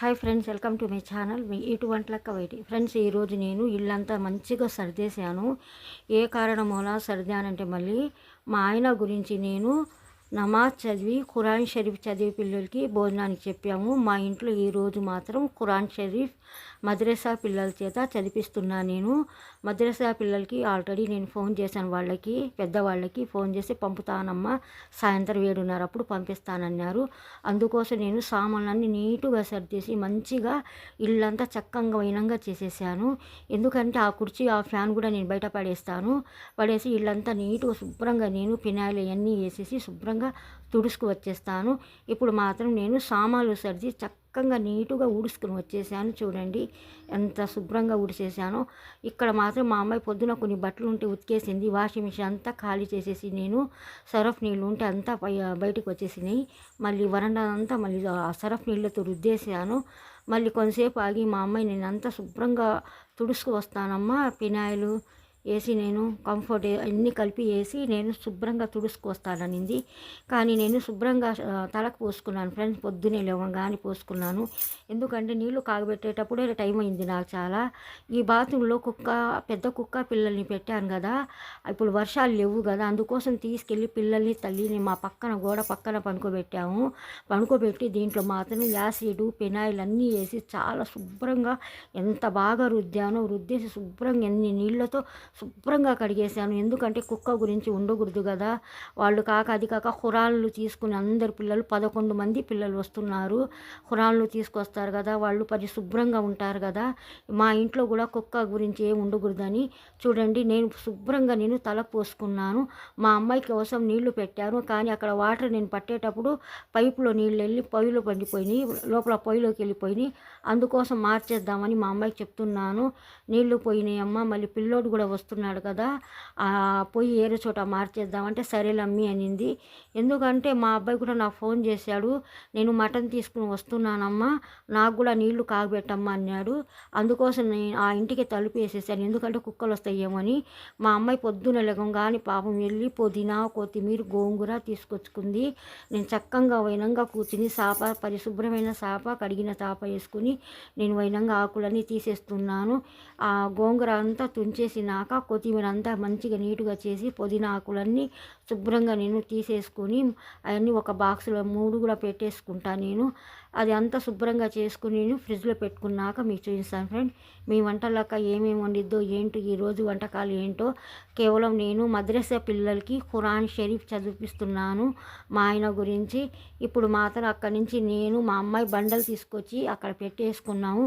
Hi friends, welcome to my channel. మీ ఇటు Vantalakka YT. Friends, ఈరోజు నేను ఇల్లంతా మంచిగా సర్దేశాను. ఏ కారణం మూల సర్దానంటే, మళ్ళీ మా ఆయన గురించి నేను నమాజ్ చదివి ఖురాన్ షరీఫ్ చదివి పిల్లలకి భోజనానికి చెప్పాము. మా ఇంట్లో ఈరోజు మాత్రం ఖురాన్ షరీఫ్ మద్రసా పిల్లల చేత చదివిస్తున్నాను. నేను మద్రసా పిల్లలకి ఆల్రెడీ నేను ఫోన్ చేశాను. వాళ్ళకి పెద్దవాళ్ళకి ఫోన్ చేసి పంపుతానమ్మా, సాయంత్రం 7:30 అప్పుడు పంపిస్తానన్నారు. అందుకోసం నేను సామాన్లన్నీ నీటుగా సర్దేసి మంచిగా ఇల్లంతా చక్కగా వైనంగా చేసేసాను. ఎందుకంటే ఆ కుర్చీ ఆ ఫ్యాన్ కూడా నేను బయట పడేసి ఇల్లంతా నీటుగా శుభ్రంగా నేను ఫినాయిల్ అవన్నీ వేసేసి శుభ్రంగా తుడుచుకు వచ్చేస్తాను. ఇప్పుడు మాత్రం నేను సామాన్లు సర్ది చక్కగా నీటుగా ఊడుచుకుని వచ్చేసాను. చూడండి ఎంత శుభ్రంగా ఊడిసేసాను. ఇక్కడ మాత్రం మా అమ్మాయి పొద్దున కొన్ని బట్టలు ఉంటే ఉతికేసింది. వాషింగ్ మిషన్ అంతా ఖాళీ చేసేసి నేను సరఫ్ నీళ్ళు ఉంటే అంతా బయటకు వచ్చేసినాయి. మళ్ళీ వరండా అంతా మళ్ళీ సరఫ్ నీళ్ళతో రుద్దేసాను. మళ్ళీ కొంతసేపు ఆగి మా అమ్మాయి నేను అంతా శుభ్రంగా తుడుచుకు వస్తానమ్మా, ఫినాయిలు వేసి నేను కంఫర్ట్ అన్నీ కలిపి వేసి నేను శుభ్రంగా తుడుచుకొస్తాననింది. కానీ నేను శుభ్రంగా తలకు పోసుకున్నాను ఫ్రెండ్స్. పొద్దునే లేవగానే పోసుకున్నాను. ఎందుకంటే నీళ్లు కాగబెట్టేటప్పుడే టైం అయింది నాకు చాలా. ఈ బాత్రూంలో పెద్ద కుక్క పిల్లల్ని పెట్టాను కదా, ఇప్పుడు వర్షాలు లేవు కదా, అందుకోసం తీసుకెళ్ళి పిల్లల్ని తల్లిని మా గోడ పక్కన పనుకోబెట్టి దీంట్లో మాత్రం యాసిడ్ పెనాయిల్ అన్నీ వేసి చాలా శుభ్రంగా ఎంత బాగా రుద్దేసి శుభ్రంగా ఎన్ని నీళ్ళతో శుభ్రంగా కడిగేశాను. ఎందుకంటే కుక్క గురించి ఉండకూడదు కదా. వాళ్ళు అది కాక ఖురాన్లు తీసుకుని అందరు పిల్లలు 11 మంది పిల్లలు వస్తున్నారు. ఖురాన్లు తీసుకొస్తారు కదా, వాళ్ళు పరిశుభ్రంగా ఉంటారు కదా. మా ఇంట్లో కూడా కుక్క గురించి ఏమి ఉండకూడదని చూడండి నేను శుభ్రంగా నేను తల పోసుకున్నాను. మా అమ్మాయి కోసం నీళ్లు పెట్టాను. కానీ అక్కడ వాటర్ నేను పట్టేటప్పుడు పైపులో నీళ్ళు వెళ్ళి పొయ్యిలో పండిపోయినాయి, లోపల పొయ్యిలోకి వెళ్ళిపోయినాయి. అందుకోసం మార్చేద్దామని మా అమ్మాయికి చెప్తున్నాను. నీళ్లు పోయినాయి అమ్మ, మళ్ళీ పిల్లోడు కూడా వస్తున్నాడు కదా, ఆ పొయ్యి ఏరే చోట మార్చేద్దామంటే సరేలమ్మి అనింది. ఎందుకంటే మా అబ్బాయి కూడా నాకు ఫోన్ చేశాడు, నేను మటన్ తీసుకుని వస్తున్నానమ్మా, నాకు కూడా నీళ్లు కాగబెట్టమ్మా అన్నాడు. అందుకోసం నేను ఆ ఇంటికి తలుపు వేసేసాను. ఎందుకంటే కుక్కలు వస్తాయేమని. మా అమ్మాయి పొద్దున లేవగానే పాపం వెళ్ళి పుదీనా కొత్తిమీర గోంగూర తీసుకొచ్చుకుంది. నేను చక్కగా వైనంగా కూర్చుని పరిశుభ్రమైన కడిగిన చాప వేసుకుని నేను వైనంగా ఆకులన్నీ తీసేస్తున్నాను. ఆ గోంగూర అంతా తుంచేసినాక కొత్తిమీర అంతా మంచిగా నీటుగా చేసి పుదీనా ఆకులన్నీ శుభ్రంగా నేను తీసేసుకొని అవన్నీ ఒక బాక్స్లో 3 కూడా పెట్టేసుకుంటాను నేను. అది అంతా శుభ్రంగా చేసుకుని నేను ఫ్రిడ్జ్లో పెట్టుకున్నాక మీకు చూపిస్తాను ఫ్రెండ్. మీ వంటలక ఏమేమి వండిద్దో ఏంటో ఈరోజు వంటకాలు ఏంటో. కేవలం నేను మద్రసా పిల్లలకి ఖురాన్ షరీఫ్ చదివిస్తున్నాను మా ఆయన గురించి. ఇప్పుడు మాత్రం అక్కడి నుంచి నేను మా అమ్మాయి బండలు తీసుకొచ్చి అక్కడ పెట్టేసుకున్నాము.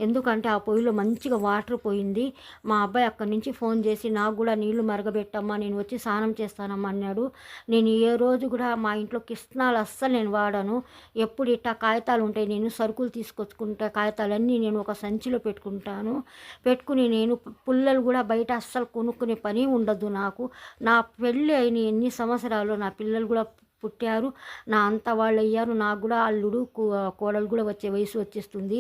ఎందుకంటే ఆ పొయ్యిలో మంచిగా వాటర్ పోయింది. మా అబ్బాయి అక్కడి నుంచి ఫోన్ చేసి నాకు కూడా నీళ్లు మరగబెట్టమ్మా, నేను వచ్చి స్నానం చేస్తానమ్మా అన్నాడు. నేను ఏ రోజు కూడా మా ఇంట్లో కిస్నాలు అస్సలు నేను వాడాను. ఎప్పుడు ఇట్టా కాగితాలు ఉంటాయి, నేను సరుకులు తీసుకొచ్చుకుంటా, కాగితాలన్నీ నేను ఒక సంచిలో పెట్టుకుని నేను పుల్లలు కూడా బయట అస్సలు కొనుక్కునే పని ఉండదు నాకు. నా పెళ్ళి అయిన ఎన్ని సంవత్సరాలు నా పిల్లలు కూడా పుట్టారు, నా అంత వాళ్ళు అయ్యారు. నాకు కూడా అల్లుడు కోడలు కూడా వచ్చే వయసు వచ్చేస్తుంది.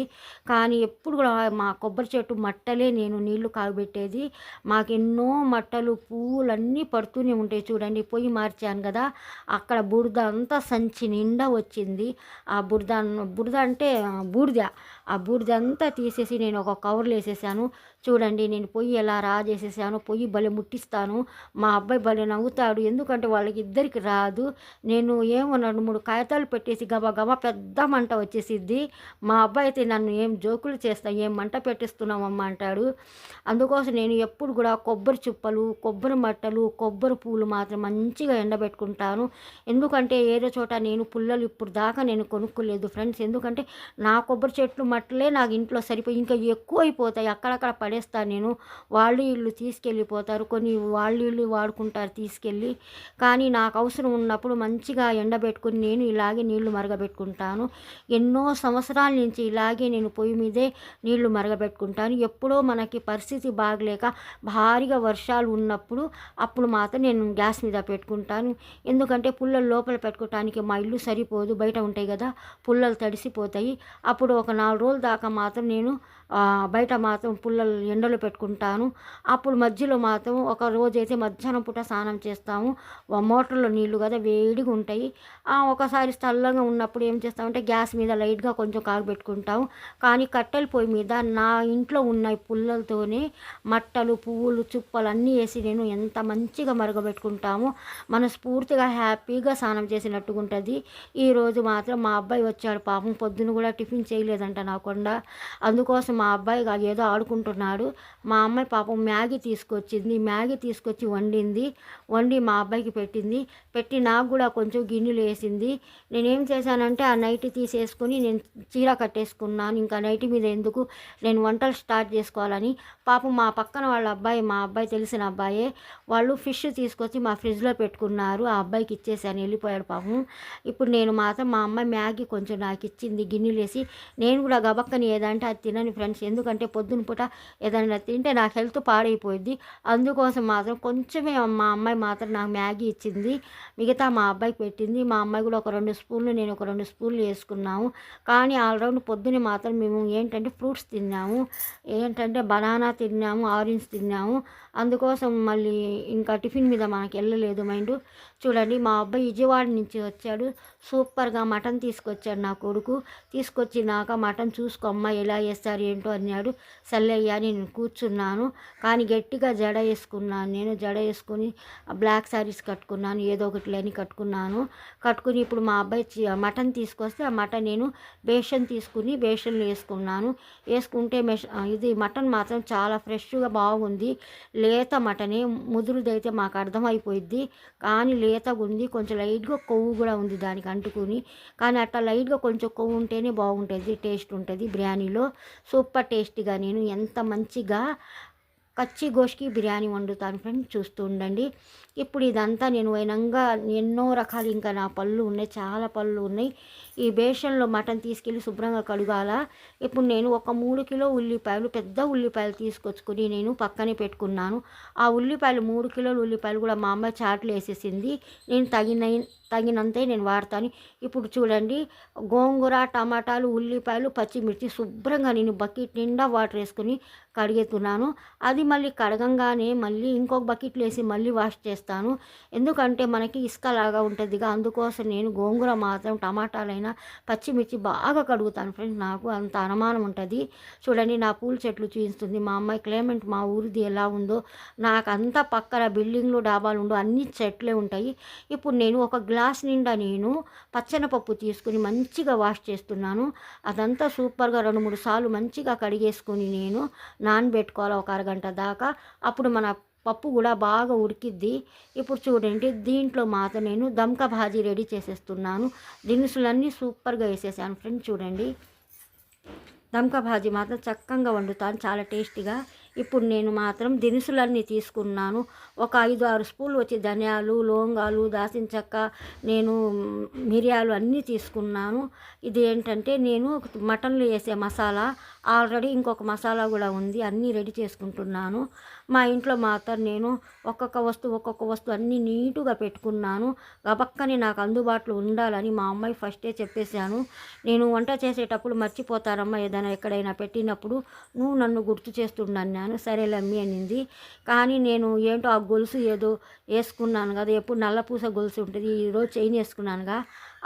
కానీ ఎప్పుడు కూడా మా కొబ్బరి చెట్టు మట్టలే నేను నీళ్లు కాగబెట్టేది. మాకెన్నో మట్టలు పువ్వులు అన్నీ పడుతూనే ఉంటాయి. చూడండి పొయ్యి మార్చాను కదా, అక్కడ బురద అంతా సంచి నిండా వచ్చింది. ఆ బురద అంటే బూడిద, ఆ బూడిద అంతా తీసేసి నేను ఒక కవర్లో వేసేసాను. చూడండి నేను పొయ్యి ఎలా చేసేసాను. పొయ్యి భలే ముట్టిస్తాను. మా అబ్బాయి భలే నవ్వుతాడు, ఎందుకంటే వాళ్ళకి ఇద్దరికి రాదు. నేను ఏమో 2-3 కాగితాలు పెట్టేసి గబా పెద్ద మంట వచ్చేసిద్ది. మా అబ్బాయి అయితే నన్ను ఏం జోకులు చేస్తా, ఏం మంట పెట్టిస్తున్నామమ్మా అంటాడు. అందుకోసం నేను ఎప్పుడు కూడా కొబ్బరి చుప్పలు, కొబ్బరి మట్టలు, కొబ్బరి పూలు మాత్రం మంచిగా ఎండబెట్టుకుంటాను. ఎందుకంటే ఏదో చోట నేను పుల్లలు ఇప్పుడు దాకా నేను కొనుక్కోలేదు ఫ్రెండ్స్. ఎందుకంటే నా కొబ్బరి చెట్లు మట్టలే నాకు ఇంట్లో సరిపోయి ఇంకా ఎక్కువ అయిపోతాయి. అక్కడక్కడ పడేస్తాను నేను. వాళ్ళు ఇల్లు తీసుకెళ్ళిపోతారు, కొన్ని వాళ్ళు ఇల్లు వాడుకుంటారు తీసుకెళ్ళి. కానీ నాకు అవసరం ఉన్నప్పుడు మంచిగా ఎండబెట్టుకుని నేను ఇలాగే నీళ్లు మరగబెట్టుకుంటాను. ఎన్నో సంవత్సరాల నుంచి ఇలాగే నేను పొయ్యి మీదే నీళ్లు మరగబెట్టుకుంటాను. ఎప్పుడో మనకి పరిస్థితి బాగలేక భారీగా వర్షాలు ఉన్నప్పుడు అప్పుడు మాత్రం నేను గ్యాస్ మీద పెట్టుకుంటాను. ఎందుకంటే పుల్లలు లోపల పెట్టుకోవటానికి మా ఇల్లు సరిపోదు, బయట ఉంటాయి కదా, పుల్లలు తడిసిపోతాయి. అప్పుడు ఒక 4 రోజుల దాకా మాత్రం నేను బయట మాత్రం పుల్లలు ఎండలో పెట్టుకుంటాను. అప్పుడు మధ్యలో మాత్రం ఒక రోజైతే మధ్యాహ్నం పూట స్నానం చేస్తాము. మోటార్లో నీళ్లు కదా వేడిగా వేడిగా ఉంటాయి. ఒకసారి చల్లగా ఉన్నప్పుడు ఏం చేస్తామంటే గ్యాస్ మీద లైట్గా కొంచెం కాగబెట్టుకుంటాం. కానీ కట్టెల పొయ్యి మీద నా ఇంట్లో ఉన్న పుల్లలతోనే మట్టలు, పువ్వులు, చుప్పలు అన్నీ వేసి నేను ఎంత మంచిగా మరగబెట్టుకుంటామో మనస్ఫూర్తిగా హ్యాపీగా స్నానం చేసినట్టుగా ఉంటుంది. ఈరోజు మాత్రం మా అబ్బాయి వచ్చాడు. పాపం పొద్దున కూడా టిఫిన్ చేయలేదంట నాకుండా. అందుకోసం మా అబ్బాయి ఏదో ఆడుకుంటున్నాడు. మా అమ్మాయి పాపం మ్యాగీ తీసుకొచ్చి వండి మా అబ్బాయికి పెట్టి నాకు కూడా కొంచెం గిన్నెలు వేసింది. నేనేం చేశానంటే ఆ నైటీ తీసేసుకొని నేను చీర కట్టేసుకున్నాను. ఇంకా నైటీ మీద ఎందుకు, నేను వంటలు స్టార్ట్ చేసుకోవాలని. పాపం మా పక్కన మా అబ్బాయి తెలిసిన అబ్బాయే, వాళ్ళు ఫిష్ తీసుకొచ్చి మా ఫ్రిడ్జ్లో పెట్టుకున్నారు. ఆ అబ్బాయికి ఇచ్చేసాను, వెళ్ళిపోయాడు పాపం. ఇప్పుడు నేను మాత్రం మా అమ్మాయి మ్యాగీ కొంచెం నాకు ఇచ్చింది గిన్నెలు వేసి. నేను కూడా గబక్కని ఏదంటే అది తినని ఫ్రెండ్స్, ఎందుకంటే పొద్దున పూట ఏదైనా తింటే నాకు హెల్త్ పాడైపోయింది. అందుకోసం మాత్రం కొంచెమే మా అమ్మాయి మాత్రం నాకు మ్యాగీ ఇచ్చింది, మిగతా మా అబ్బాయికి పెట్టింది. మా అమ్మాయి కూడా ఒక 2 స్పూన్లు, నేను ఒక 2 స్పూన్లు వేసుకున్నాము. కానీ ఆల్రౌండ్ పొద్దునే మాత్రం మేము ఏంటంటే ఫ్రూట్స్ తిన్నాము, బనానా తిన్నాము, ఆరెంజ్ తిన్నాము. అందుకోసం మళ్ళీ ఇంకా టిఫిన్ మీద మనకి వెళ్ళలేదు మైండ్. చూడండి, మా అబ్బాయి విజయవాడ నుంచి వచ్చాడు. సూపర్గా మటన్ తీసుకొచ్చాడు నా కొడుకు. తీసుకొచ్చినాక మటన్ చూసుకోమ్మ ఎలా వేస్తారు ఏంటో అన్నాడు. సల్లయ్యా నేను కూర్చున్నాను. కానీ గట్టిగా జడ వేసుకున్నాను. నేను జడ వేసుకొని బ్లాక్ శారీస్ కట్టుకున్నాను, ఏదో ఒకటి లేని కట్టుకుని ఇప్పుడు మా అబ్బాయి మటన్ తీసుకొస్తే ఆ మటన్ నేను బేషన్ తీసుకుని బేషన్లో వేసుకుంటే ఇది మటన్ మాత్రం చాలా ఫ్రెష్గా బాగుంది. లేత మటనే, ముదురుదైతే మాకు అర్థమైపోయిద్ది. కానీ లేతగా ఉంది, కొంచెం లైట్గా కొవ్వు కూడా ఉంది దానికి అంటుకుని. కానీ అట్లా లైట్గా కొంచెం కొవ్వు ఉంటేనే బాగుంటుంది, టేస్ట్ ఉంటుంది బిర్యానీలో. సూపర్ టేస్టీగా నేను ఎంత మంచిగా కచ్చి గోష్కి బిర్యానీ వండుతాను ఫ్రెండ్స్, చూస్తూ ఉండండి. ఇప్పుడు ఇదంతా నేను వైనంగా ఎన్నో రకాలు ఇంకా నా పళ్ళు ఉన్నాయి, చాలా పళ్ళు ఉన్నాయి. ఈ బేషన్లో మటన్ తీసుకెళ్ళి శుభ్రంగా కడుగాల. ఇప్పుడు నేను ఒక 3 కిలో ఉల్లిపాయలు, పెద్ద ఉల్లిపాయలు తీసుకొచ్చుకొని నేను పక్కనే పెట్టుకున్నాను. ఆ ఉల్లిపాయలు 3 కిలోల ఉల్లిపాయలు కూడా మా అమ్మ చాట్లు వేసేసింది. నేను తగినంతే నేను వాడతాను. ఇప్పుడు చూడండి, గోంగూర, టమాటాలు, ఉల్లిపాయలు, పచ్చిమిర్చి శుభ్రంగా నేను బకెట్ నిండా వాటర్ వేసుకుని కడిగేస్తున్నాను. అది మళ్ళీ కడగంగానే మళ్ళీ ఇంకొక బకెట్లో వేసి మళ్ళీ వాష్ చేస్తాను. ఎందుకంటే మనకి ఇసుకలాగా ఉంటుందిగా, అందుకోసం నేను గోంగూర మాత్రం, టమాటాలైనా, పచ్చిమిర్చి బాగా కడుగుతాను ఫ్రెండ్స్. నాకు అంత అనుమానం ఉంటుంది. చూడండి, నా పూల చెట్లు చూపిస్తుంది మా అమ్మాయి క్లైమేట్ మా ఊరిది ఎలా ఉందో. నాకు అంతా పక్కన బిల్డింగ్లు, డాబాలు ఉండు, అన్ని చెట్లే ఉంటాయి. ఇప్పుడు నేను ఒక గ్లాస్ నిండా నేను పచ్చెనపప్పు తీసుకుని మంచిగా వాష్ చేస్తున్నాను. అదంతా సూపర్గా 2-3 సార్లు మంచిగా కడిగేసుకొని నేను నానబెట్టుకోవాలి ఒక అరగంట దాకా. అప్పుడు మన పప్పు కూడా బాగా ఉడికిద్ది. ఇప్పుడు చూడండి, దీంట్లో మాత్రం నేను దమ్కా భాజీ రెడీ చేసేస్తున్నాను. దినుసులన్నీ సూపర్గా వేసేసాను ఫ్రెండ్స్. చూడండి, దమ్కా భాజీ మాత్రం చక్కగా వండుతాను, చాలా టేస్టీగా. ఇప్పుడు నేను మాత్రం దినుసులన్నీ తీసుకున్నాను. ఒక 5-6 స్పూన్లు వచ్చి ధనియాలు, లవంగాలు, దాల్చిన చెక్క, నేను మిరియాలు అన్నీ తీసుకున్నాను. ఇది ఏంటంటే నేను మటన్లో వేసే మసాలా, ఆల్రెడీ ఇంకొక మసాలా కూడా ఉంది, అన్నీ రెడీ చేసుకుంటున్నాను. మా ఇంట్లో మాత్రం నేను ఒక్కొక్క వస్తువు అన్నీ నీటుగా పెట్టుకున్నాను. గబక్కని నాకు అందుబాటులో ఉండాలని మా అమ్మాయి ఫస్టే చెప్పేశాను. నేను వంట చేసేటప్పుడు మర్చిపోతారమ్మా, ఏదైనా ఎక్కడైనా పెట్టినప్పుడు నువ్వు నన్ను గుర్తు చేస్తున్నాను. సరేలే అమ్మి అనింది. కానీ నేను ఏంటో ఆ గొలుసు ఏదో వేసుకున్నాను కదా, ఎప్పుడు నల్లపూస గొలుసు ఉంటుంది, ఈరోజు చైన్ వేసుకున్నానుగా,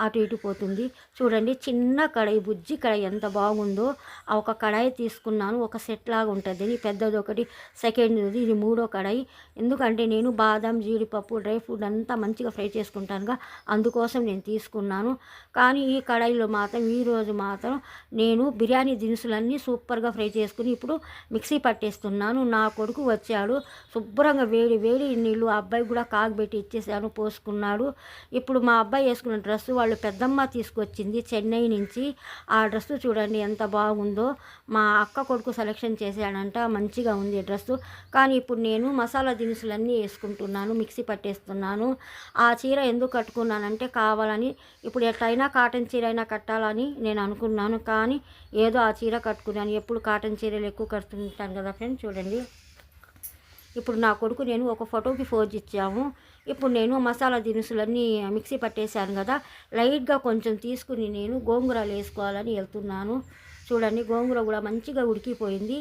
అటు ఇటు పోతుంది. చూడండి, చిన్న కడాయి, బుజ్జి కడాయి ఎంత బాగుందో. ఆ ఒక కడాయి తీసుకున్నాను, ఒక సెట్ లాగా ఉంటుంది. పెద్దది ఒకటి, సెకండ్ది, ఇది 3వ కడాయి. ఎందుకంటే నేను బాదం, జీడిపప్పు, డ్రై ఫ్రూట్ అంతా మంచిగా ఫ్రై చేసుకుంటానుగా, అందుకోసం నేను తీసుకున్నాను. కానీ ఈ కడాయిలో మాత్రం ఈరోజు మాత్రం నేను బిర్యానీ దినుసులన్నీ సూపర్గా ఫ్రై చేసుకుని ఇప్పుడు మిక్సీ పట్టేస్తున్నాను. నా కొడుకు వచ్చాడు, శుభ్రంగా వేడి వేడి నీళ్ళు ఆ అబ్బాయి కూడా కాగబెట్టి ఇచ్చేసాను, పోసుకున్నాడు. ఇప్పుడు మా అబ్బాయి వేసుకున్న డ్రెస్సు వాళ్ళు పెద్దమ్మ తీసుకొచ్చింది చెన్నై నుంచి. ఆ డ్రెస్సు చూడండి ఎంత బాగుందో. మా అక్క కొడుకు సెలెక్షన్ చేశాడంట, మంచిగా ఉంది డ్రెస్సు. కానీ ఇప్పుడు నేను మసాలా దినుసులన్నీ వేసుకుంటున్నాను, మిక్సీ పట్టేస్తున్నాను. ఆ చీర ఎందుకు కట్టుకున్నానంటే కావాలని, ఇప్పుడు ఎట్లయినా కాటన్ చీర అయినా కట్టాలని నేను అనుకున్నాను. కానీ ఏదో ఆ చీర కట్టుకున్నాను. ఎప్పుడు కాటన్ చీరలు ఎక్కువ కట్టుకుంటాను కదా ఫ్రెండ్స్. చూడండి, ఇప్పుడు నా కొడుకు నేను ఒక ఫోటోకి ఫోజ్ ఇచ్చాము. ఇప్పుడు నేను మసాలా దినుసులన్నీ మిక్సీ పట్టేశాను కదా, లైట్గా కొంచెం తీసుకుని నేను గోంగూరలు వేసుకోవాలని వెళ్తున్నాను. చూడండి గోంగూర కూడా మంచిగా ఉడికిపోయింది.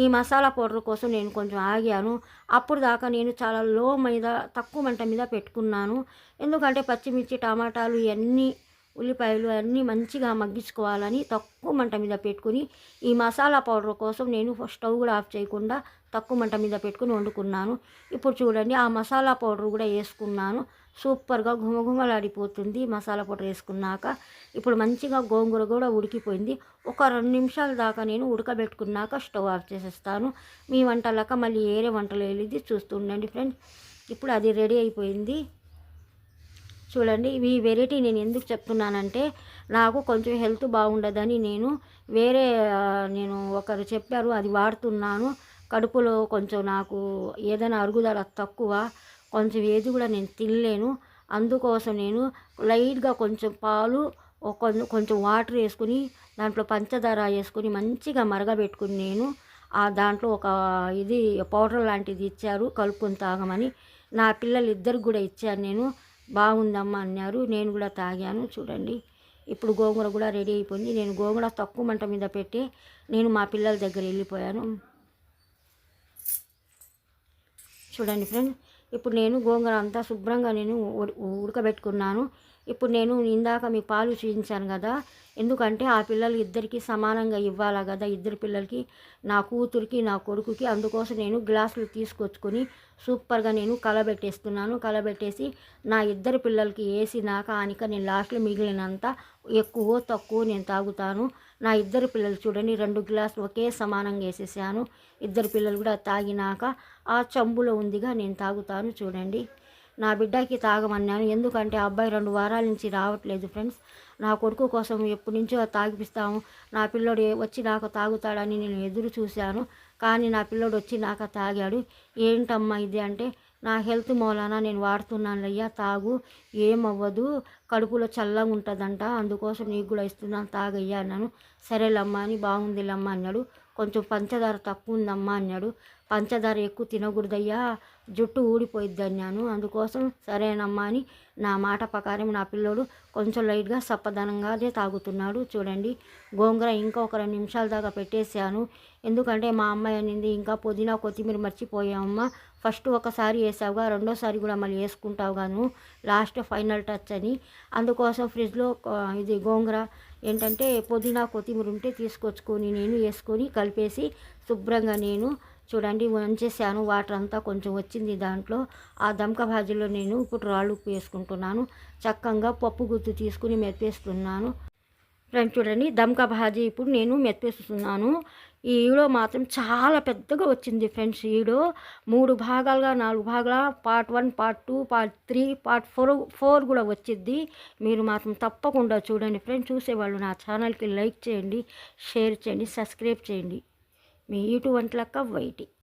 ఈ మసాలా పౌడర్ కోసం నేను కొంచెం ఆగాను. అప్పుడు దాకా నేను చాలా లో మీద తక్కువ మంట మీద పెట్టుకున్నాను. ఎందుకంటే పచ్చిమిర్చి, టమాటాలు ఇవన్నీ ఉల్లిపాయలు అన్నీ మంచిగా మగ్గించుకోవాలని తక్కువ మంట మీద పెట్టుకుని, ఈ మసాలా పౌడర్ కోసం నేను స్టవ్ కూడా ఆఫ్ చేయకుండా తక్కువ మంట మీద పెట్టుకుని వండుకున్నాను. ఇప్పుడు చూడండి ఆ మసాలా పౌడర్ కూడా వేసుకున్నాను. సూపర్గా ఘుమఘుమలాడిపోతుంది మసాలా పౌడర్ వేసుకున్నాక. ఇప్పుడు మంచిగా గోంగూర కూడా ఉడికిపోయింది. ఒక 2 నిమిషాల దాకా నేను ఉడకబెట్టుకున్నాక స్టవ్ ఆఫ్ చేసేస్తాను. మీ వంటలాక మళ్ళీ వేరే వంటలు వెళ్ళింది చూస్తుండండి ఫ్రెండ్స్. ఇప్పుడు అది రెడీ అయిపోయింది. చూడండి ఈ వెరైటీ నేను ఎందుకు చెప్తున్నానంటే, నాకు కొంచెం హెల్త్ బాగుండదని నేను ఒకరు చెప్పారు, అది వాడుతున్నాను. కడుపులో కొంచెం నాకు ఏదైనా అరుగుదల తక్కువ, కొంచెం ఏది కూడా నేను తినలేను. అందుకోసం నేను లైట్గా కొంచెం పాలు, కొంచెం వాటర్ వేసుకుని దాంట్లో పంచదార వేసుకుని మంచిగా మరగబెట్టుకుని నేను దాంట్లో ఒక ఇది పౌడర్ లాంటిది ఇచ్చారు కలుపుకొని తాగమని. నా పిల్లలు ఇద్దరికి కూడా ఇచ్చాను నేను. బాగుందమ్మా అన్నారు. నేను కూడా తాగాను. చూడండి ఇప్పుడు గోంగూర కూడా రెడీ అయిపోయింది. నేను గోంగూర తక్కువ మంట మీద పెట్టి నేను మా పిల్లల దగ్గర వెళ్ళిపోయాను. చూడండి ఫ్రెండ్స్, ఇప్పుడు నేను గోంగూర అంతా శుభ్రంగా నేను ఉడకబెట్టుకున్నాను. ఇప్పుడు నేను ఇందాక మీకు పాలు చూపించాను కదా, ఎందుకంటే ఆ పిల్లలు ఇద్దరికి సమానంగా ఇవ్వాలా కదా, ఇద్దరు పిల్లలకి, నా కూతురికి నా కొడుకుకి. అందుకోసం నేను గ్లాసులు తీసుకొచ్చుకొని సూపర్గా నేను కలబెట్టేస్తున్నాను. కలబెట్టేసి నా ఇద్దరు పిల్లలకి వేసినాక ఆనిక నేను లాస్ట్లో మిగిలినంత ఎక్కువ తక్కువ నేను తాగుతాను. నా ఇద్దరు పిల్లలు చూడండి 2 గ్లాసులు ఒకే సమానంగా వేసేసాను. ఇద్దరు పిల్లలు కూడా తాగినాక ఆ చెంబులో ఉందిగా నేను తాగుతాను. చూడండి నా బిడ్డకి తాగమన్నాను, ఎందుకంటే అబ్బాయి 2 వారాల నుంచి రావట్లేదు ఫ్రెండ్స్. నా కొడుకు కోసం ఎప్పటి నుంచో తాగిపిస్తాము, నా పిల్లోడు వచ్చి నాకు తాగుతాడని నేను ఎదురు చూశాను. కానీ నా పిల్లోడు వచ్చి నాకు తాగాడు. ఏంటమ్మా ఇది అంటే, నా హెల్త్ మూలాన నేను వాడుతున్నాను అయ్యా, తాగు, ఏమవ్వదు, కడుపులో చల్లగా ఉంటుందంట, అందుకోసం నీకు కూడా ఇస్తున్నాను తాగయ్యా అన్నాను. సరేలమ్మా అని, బాగుందిలమ్మా అన్నాడు. కొంచెం పంచదార తక్కువ ఉందమ్మా అన్నాడు. పంచదార ఎక్కువ తినకూడదయ్యా, జుట్టు ఊడిపోయిద్ది అన్నాను. అందుకోసం సరేనమ్మా అని నా మాట ప్రకారం నా పిల్లోడు కొంచెం లైట్గా సప్పదనంగా అదే తాగుతున్నాడు. చూడండి గోంగూర ఇంకా ఒక 2 నిమిషాల దాకా పెట్టేశాను. ఎందుకంటే మా అమ్మాయి అనింది, ఇంకా పుదీనా కొత్తిమీర మర్చిపోయామమ్మా, ఫస్ట్ ఒకసారి వేసావుగా, రెండోసారి కూడా మళ్ళీ వేసుకుంటావు గాను, లాస్ట్ ఫైనల్ టచ్ అని. అందుకోసం ఫ్రిడ్జ్లో ఇది గోంగూర ఏంటంటే పుదీనా కొత్తిమీర ఉంటే తీసుకొచ్చుకొని నేను వేసుకొని కలిపేసి శుభ్రంగా నేను చూడండి వంచేసాను. వాటర్ అంతా కొంచెం వచ్చింది దాంట్లో. ఆ దమ్క భాజీలో నేను ఇప్పుడు రాళ్ళు ఉప్పు వేసుకుంటున్నాను. చక్కగా పప్పు గుత్తి తీసుకుని మెత్తేస్తున్నాను. ఫ్రెండ్స్ చూడండి దమ్కా భాజీ ఇప్పుడు నేను మెత్తేస్తున్నాను. ఈ వీడియో మాత్రం చాలా పెద్దగా వచ్చింది ఫ్రెండ్స్. ఈ వీడియో 3 భాగాలుగా 4 భాగాల పార్ట్ 1, పార్ట్ 2, పార్ట్ 3, పార్ట్ 4 కూడా వచ్చింది. మీరు మాత్రం తప్పకుండా చూడండి ఫ్రెండ్స్. చూసేవాళ్ళు నా ఛానల్కి లైక్ చేయండి, షేర్ చేయండి, సబ్స్క్రైబ్ చేయండి. మీ యూట్యూబ్ వంటలక్క వైటి.